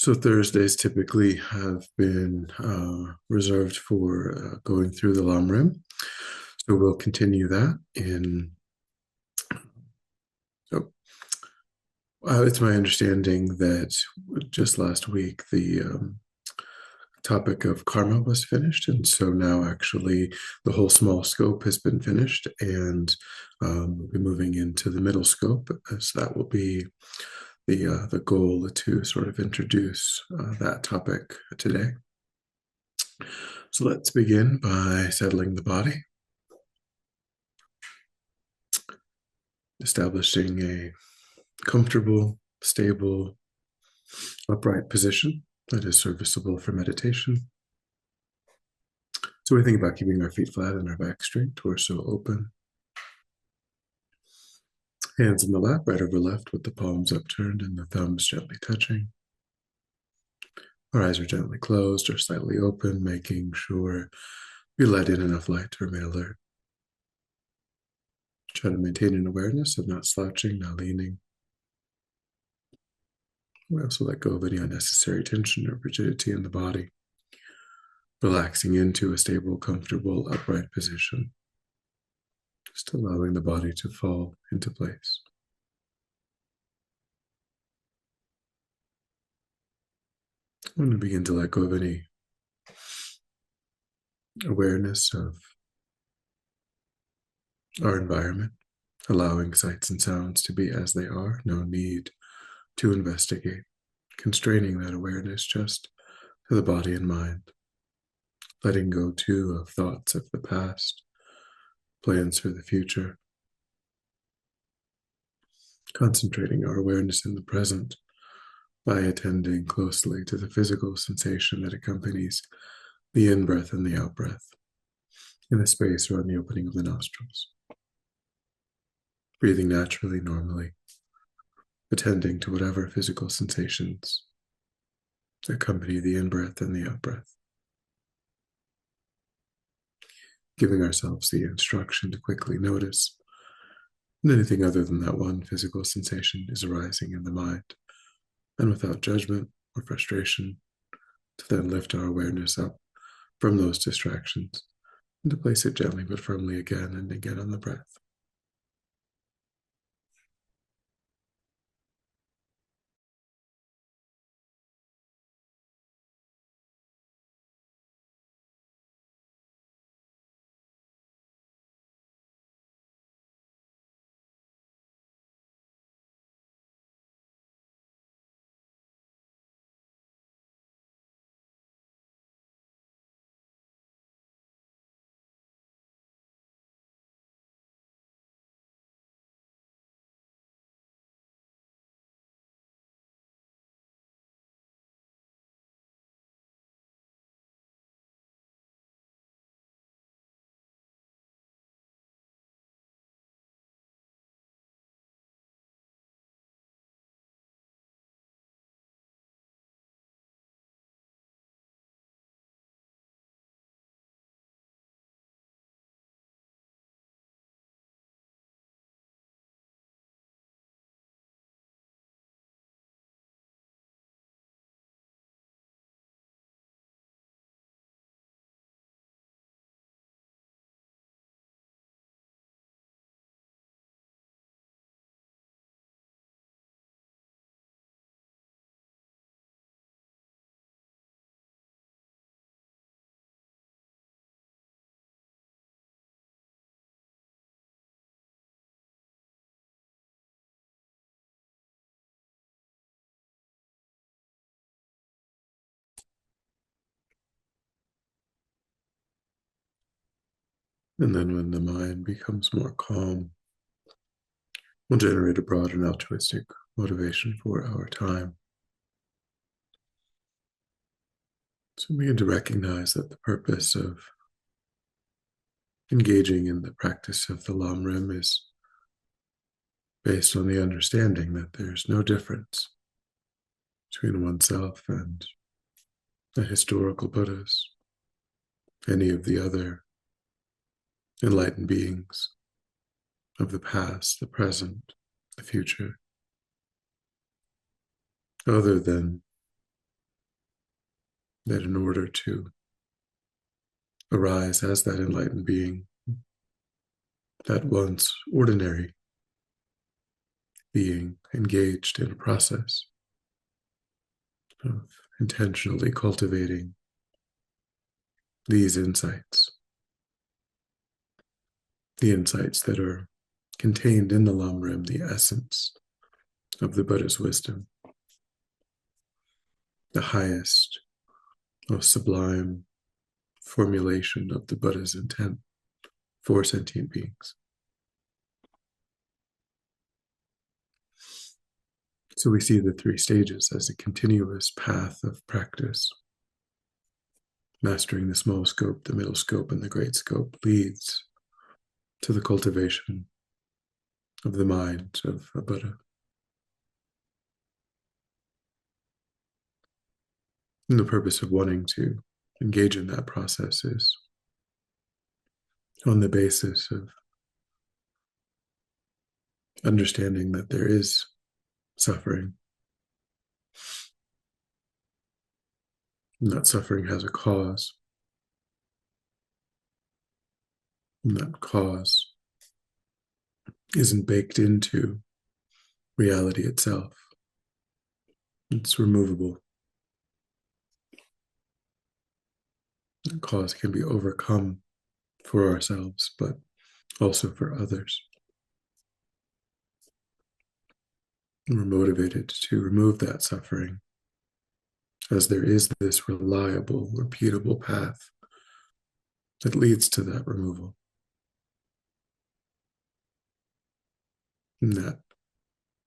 So Thursdays typically have been reserved for going through the Lam Rim. So we'll continue that in. So it's my understanding that just last week the topic of karma was finished, and so now actually the whole small scope has been finished, and we'll be moving into the middle scope. So that will be the goal to sort of introduce that topic today. So let's begin by settling the body, establishing a comfortable, stable, upright position that is serviceable for meditation. So we think about keeping our feet flat and our back straight, torso open. Hands in the lap, right over left, with the palms upturned and the thumbs gently touching. Our eyes are gently closed or slightly open, making sure we let in enough light to remain alert. Try to maintain an awareness of not slouching, not leaning. We also let go of any unnecessary tension or rigidity in the body, relaxing into a stable, comfortable, upright position, just allowing the body to fall into place. I'm going to begin to let go of any awareness of our environment, allowing sights and sounds to be as they are, no need to investigate, constraining that awareness just to the body and mind, letting go too of thoughts of the past, plans for the future, concentrating our awareness in the present by attending closely to the physical sensation that accompanies the in-breath and the out-breath in the space around the opening of the nostrils. Breathing naturally, normally, attending to whatever physical sensations accompany the in-breath and the out-breath. Giving ourselves the instruction to quickly notice anything other than that one physical sensation is arising in the mind, and without judgment or frustration, to then lift our awareness up from those distractions and to place it gently but firmly again and again on the breath. And then when the mind becomes more calm, we'll generate a broad and altruistic motivation for our time. So begin to recognize that the purpose of engaging in the practice of the Lam Rim is based on the understanding that there's no difference between oneself and the historical Buddhas, any of the other enlightened beings of the past, the present, the future, other than that in order to arise as that enlightened being, that once ordinary being engaged in a process of intentionally cultivating these insights, the insights that are contained in the Lamrim, the essence of the Buddha's wisdom, the highest, most sublime formulation of the Buddha's intent for sentient beings. So we see the three stages as a continuous path of practice. Mastering the small scope, the middle scope, and the great scope leads to the cultivation of the mind of a Buddha. And the purpose of wanting to engage in that process is on the basis of understanding that there is suffering, and that suffering has a cause, and that cause isn't baked into reality itself. It's removable. The cause can be overcome for ourselves, but also for others. And we're motivated to remove that suffering as there is this reliable, repeatable path that leads to that removal. And that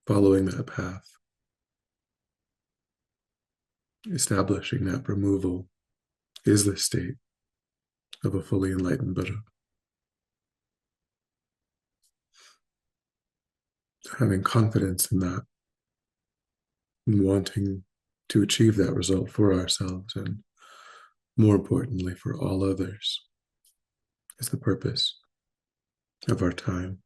following that path, establishing that removal, is the state of a fully enlightened Buddha. Having confidence in that and wanting to achieve that result for ourselves and, more importantly, for all others is the purpose of our time.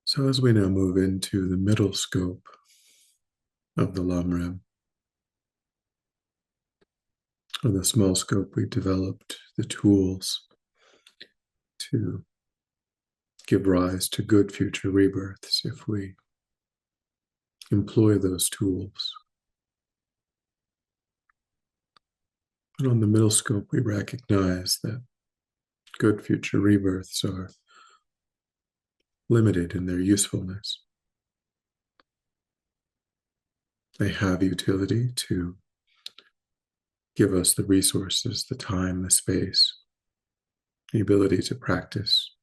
So as we now move into the middle scope of the Lamrim, or the small scope, we developed the tools to give rise to good future rebirths if we employ those tools. And on the middle scope, we recognize that good future rebirths are limited in their usefulness. They have utility to give us the resources, the time, the space, the ability to practice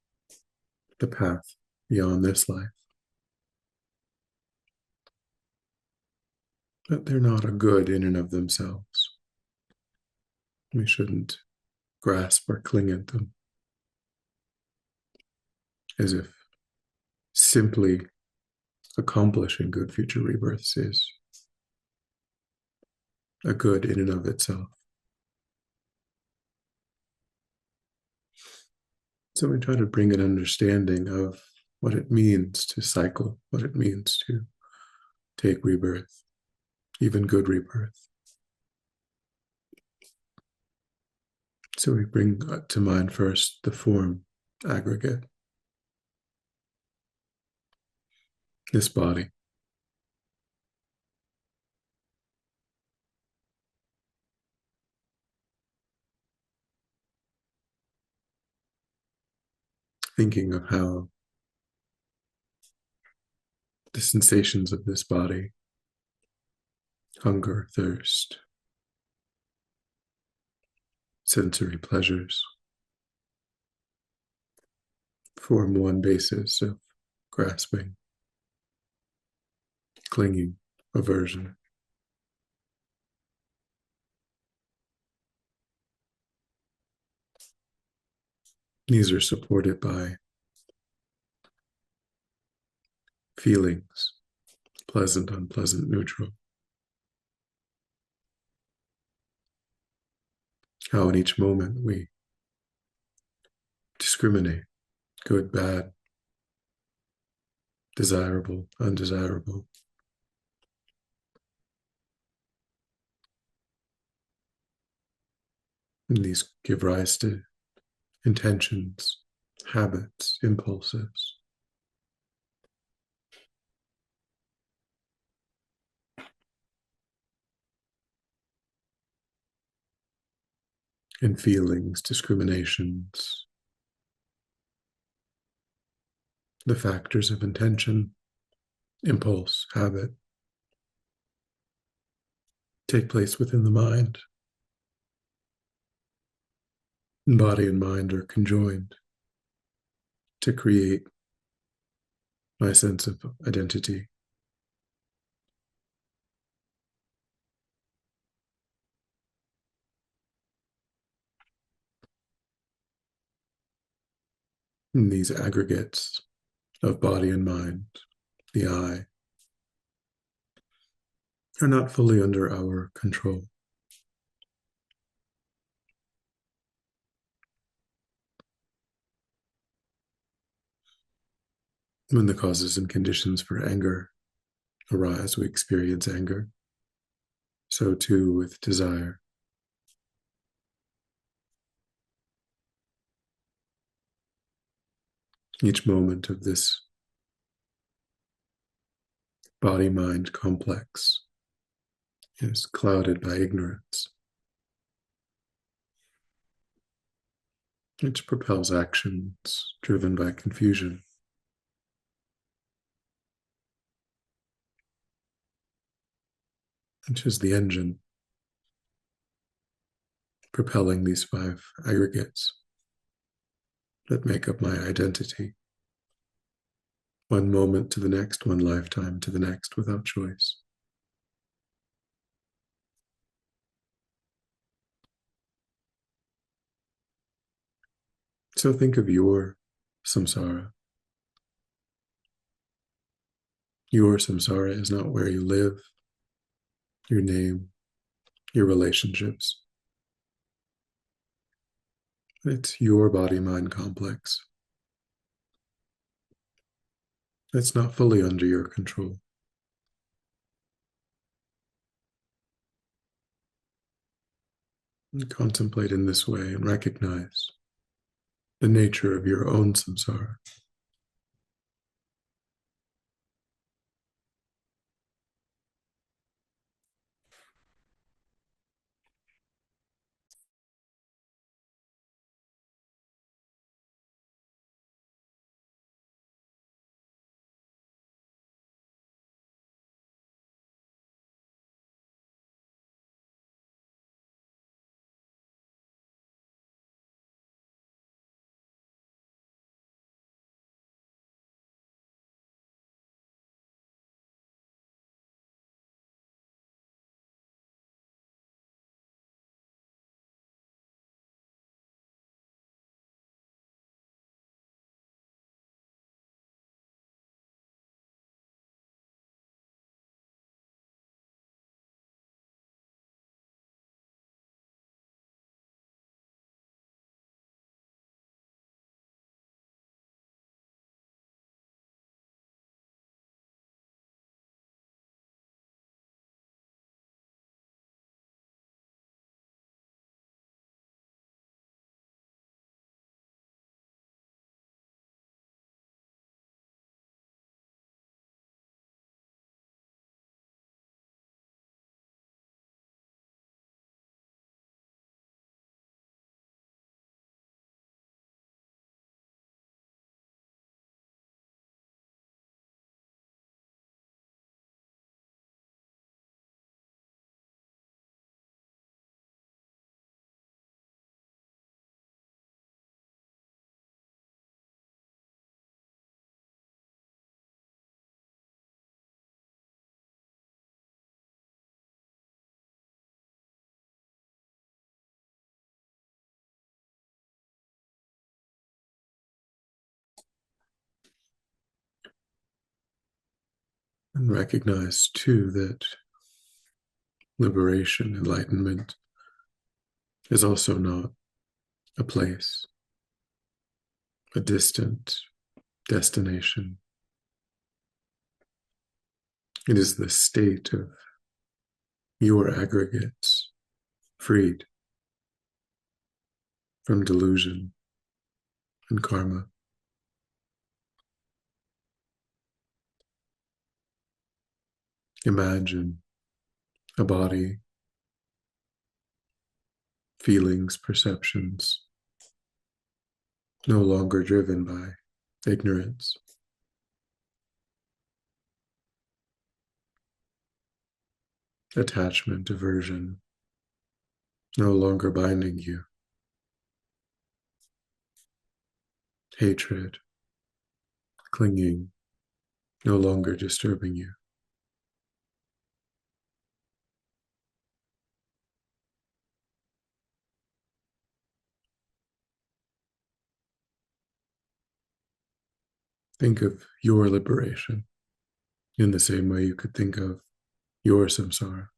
the path beyond this life. But they're not a good in and of themselves. We shouldn't grasp or cling at them as if simply accomplishing good future rebirths is a good in and of itself. So we try to bring an understanding of what it means to cycle, what it means to take rebirth, even good rebirth. So we bring to mind first the form aggregate, this body. Thinking of how the sensations of this body, hunger, thirst, sensory pleasures, form one basis of grasping, clinging, aversion. These are supported by feelings, pleasant, unpleasant, neutral. How in each moment we discriminate good, bad, desirable, undesirable. And these give rise to intentions, habits, impulses, and feelings, discriminations. The factors of intention, impulse, habit take place within the mind. And body and mind are conjoined to create my sense of identity. And these aggregates of body and mind, the I, are not fully under our control. When the causes and conditions for anger arise, we experience anger. So too with desire. Each moment of this body-mind complex is clouded by ignorance, which propels actions driven by confusion. Which is the engine propelling these five aggregates that make up my identity. One moment to the next, one lifetime to the next without choice. So think of your samsara. Your samsara is not where you live, your name, your relationships. It's your body-mind complex. It's not fully under your control. And contemplate in this way and recognize the nature of your own samsara. And recognize too that liberation, enlightenment, is also not a place, a distant destination. It is the state of your aggregates, freed from delusion and karma. Imagine a body, feelings, perceptions, no longer driven by ignorance, attachment, aversion, no longer binding you, hatred, clinging, no longer disturbing you. Think of your liberation in the same way you could think of your samsara.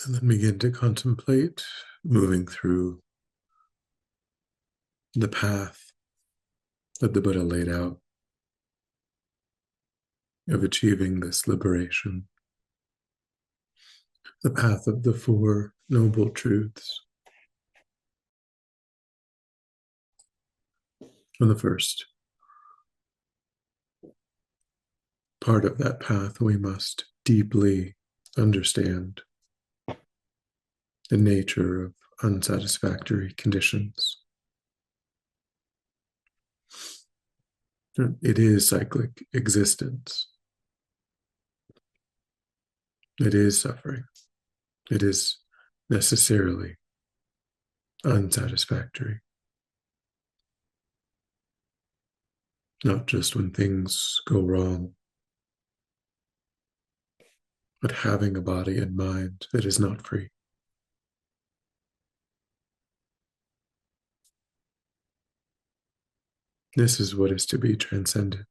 And then begin to contemplate moving through the path that the Buddha laid out of achieving this liberation, the path of the Four Noble Truths. And the first part of that path, we must deeply understand the nature of unsatisfactory conditions. It is cyclic existence. It is suffering. It is necessarily unsatisfactory. Not just when things go wrong, but having a body and mind that is not free. This is what is to be transcended.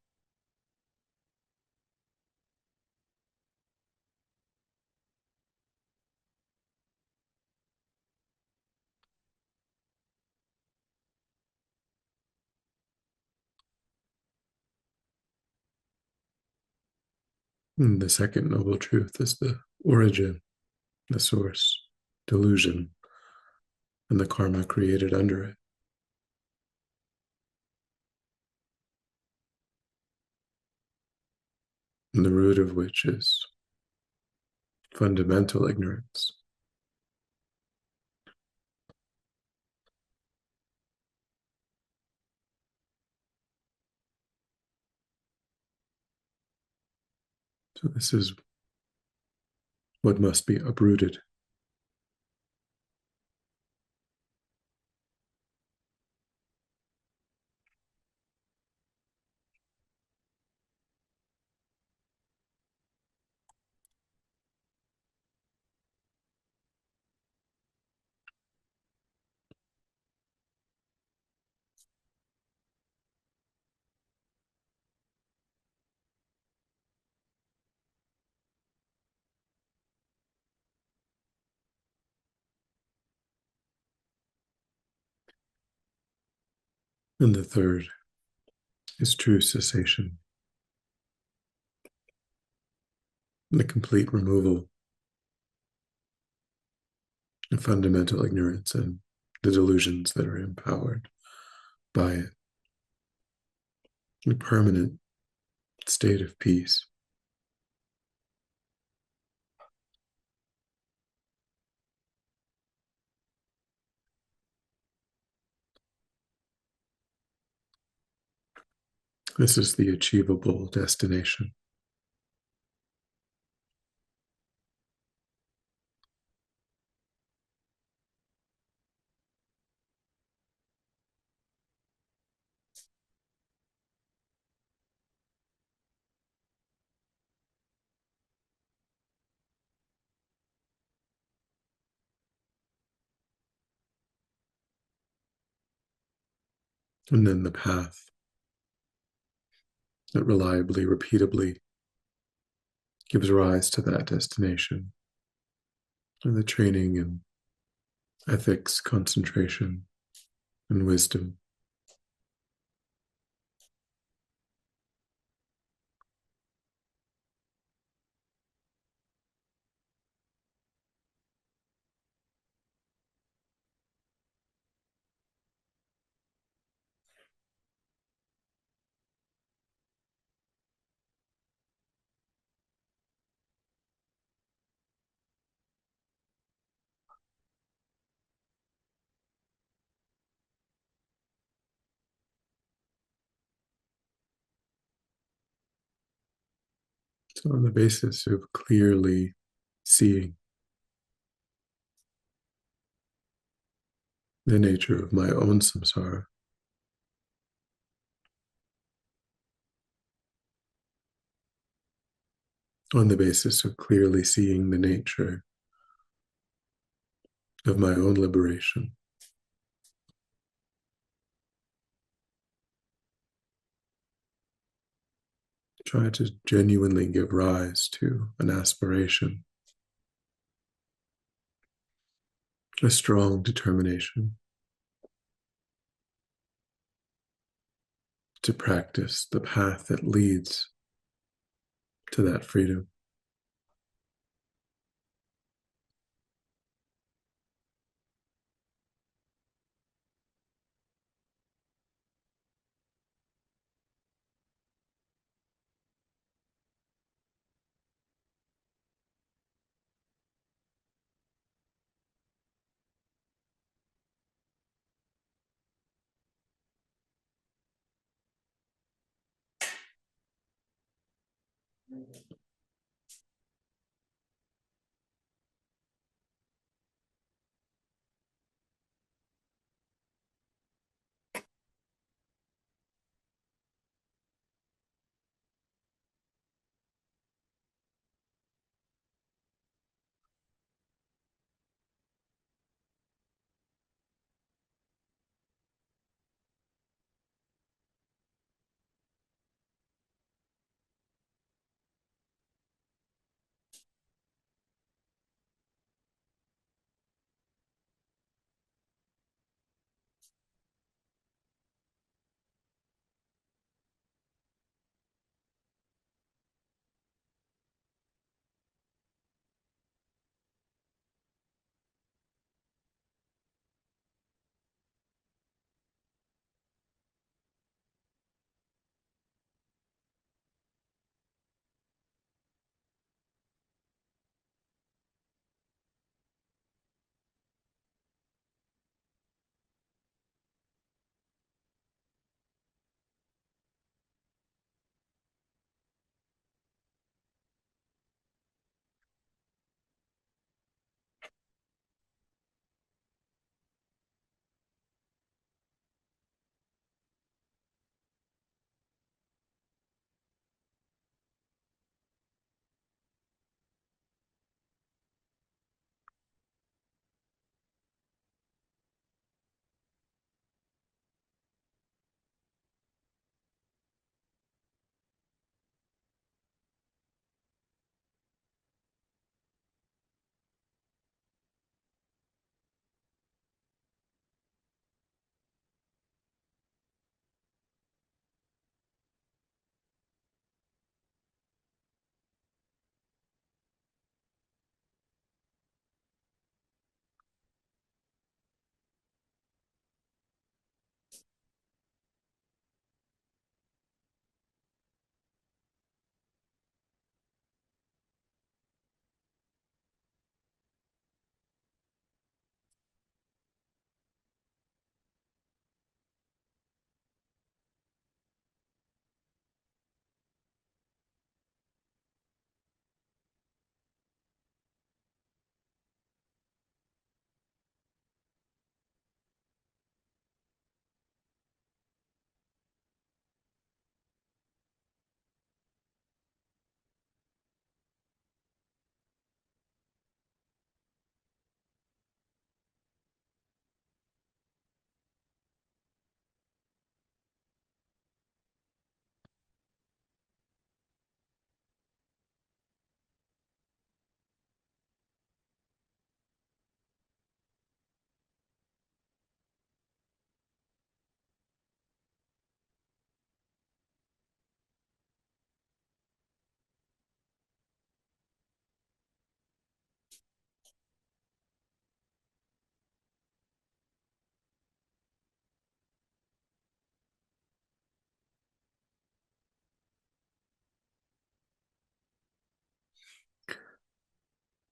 And the second noble truth is the origin, the source, delusion, and the karma created under it. And the root of which is fundamental ignorance. So this is what must be uprooted. And the third is true cessation, the complete removal of fundamental ignorance and the delusions that are empowered by it, a permanent state of peace. This is the achievable destination. And then the path that reliably, repeatably gives rise to that destination. And the training in ethics, concentration, and wisdom. So, on the basis of clearly seeing the nature of my own samsara, on the basis of clearly seeing the nature of my own liberation, try to genuinely give rise to an aspiration, a strong determination to practice the path that leads to that freedom.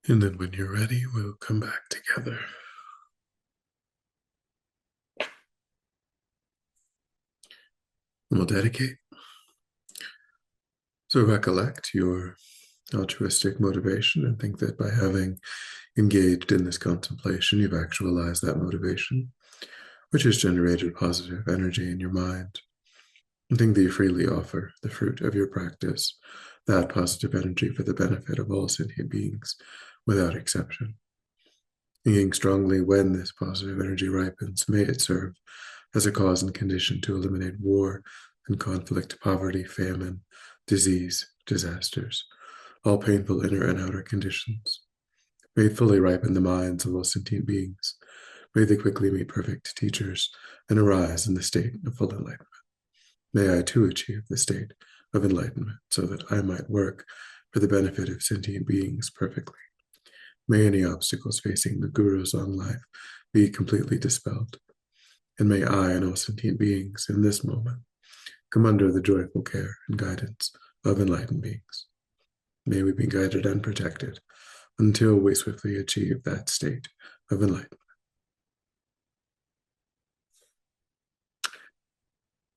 And then when you're ready, we'll come back together. And we'll dedicate. So recollect your altruistic motivation and think that by having engaged in this contemplation, you've actualized that motivation, which has generated positive energy in your mind. And think that you freely offer the fruit of your practice, that positive energy for the benefit of all sentient beings without exception. Thinking strongly when this positive energy ripens, may it serve as a cause and condition to eliminate war and conflict, poverty, famine, disease, disasters, all painful inner and outer conditions. May it fully ripen the minds of all sentient beings. May they quickly meet perfect teachers and arise in the state of full enlightenment. May I too achieve the state of enlightenment so that I might work for the benefit of sentient beings perfectly. May any obstacles facing the Ven.Losang life be completely dispelled. And may I and all sentient beings in this moment come under the joyful care and guidance of enlightened beings. May we be guided and protected until we swiftly achieve that state of enlightenment.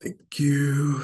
Thank you.